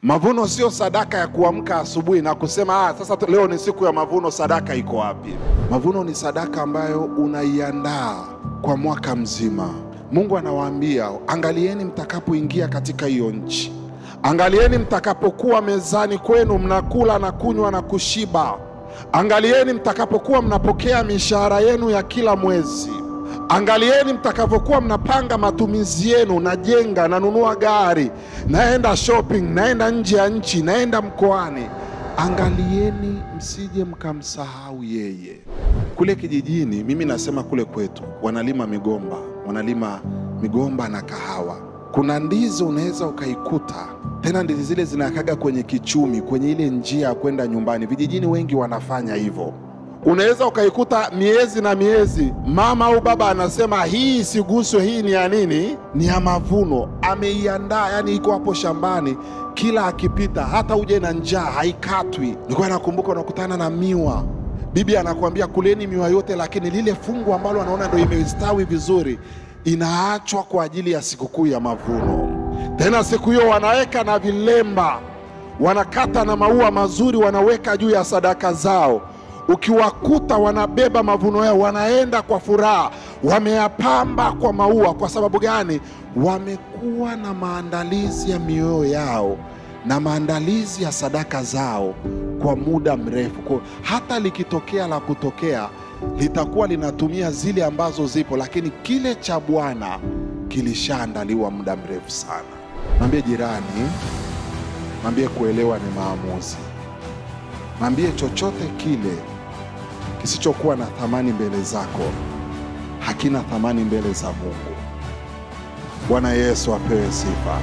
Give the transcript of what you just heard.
Mavuno sio sadaka ya kuamka asubuhi na kusema sasa leo ni siku ya mavuno, sadaka iko wapi? Mavuno ni sadaka ambayo unaiandaa kwa mwaka mzima. Mungu anawaambia, angalieni mtakapoingia katika hiyo nchi. Angalieni mtakapokuwa mezani kwenu mnakula na kunywa na kushiba. Angalieni mtakapokuwa mnapokea mishahara yenu ya kila mwezi. Angalieni mtakavyokuwa mnapanga matumizi yenu, najenga, nanunua gari, naenda shopping, naenda nje ya nchi, naenda mkoani. Angalieni msije mkamsahau yeye. Kule kijijini, mimi nasema kule kwetu, wanalima migomba na kahawa. Kuna ndizi unaweza ukaikuta, tena ndizi zile zinakaga kwenye kichumi, kwenye ile njia ya kwenda nyumbani. Vijijini wengi wanafanya hivyo. Unaweza ukaikuta miezi na miezi, mama au baba anasema hii isiguswe, hii ni ya nini? Ni ya mavuno. Ameiandaa, yani iko hapo shambani, kila akipita hata uje na njaa haikatwi. Nilikuwa nakumbuka unakutana na miwa, bibi anakuambia kuleni miwa yote, lakini lile fungu ambalo anaona ndio imestawi vizuri inaachwa kwa ajili ya sikukuu ya mavuno. Tena siku hiyo wanaweka na vilemba, wanakata na maua mazuri, wanaweka juu ya sadaka zao. Ukiwakuta wanabeba mavuno yao, wanaenda kwa furaha, wameyapamba kwa maua. Kwa sababu gani? Wamekuwa na maandalizi ya mioyo yao na maandalizi ya sadaka zao kwa muda mrefu. Kwa hata likitokea la kutokea, litakuwa linatumia zile ambazo zipo, lakini kile cha Bwana kilishaandaliwa muda mrefu sana. Mwambie jirani, mwambie kuelewa ni maamuzi. Mwambie chochote kile kisichokuwa na thamani mbele zako hakina thamani mbele za Mungu. Bwana Yesu apewe sifa.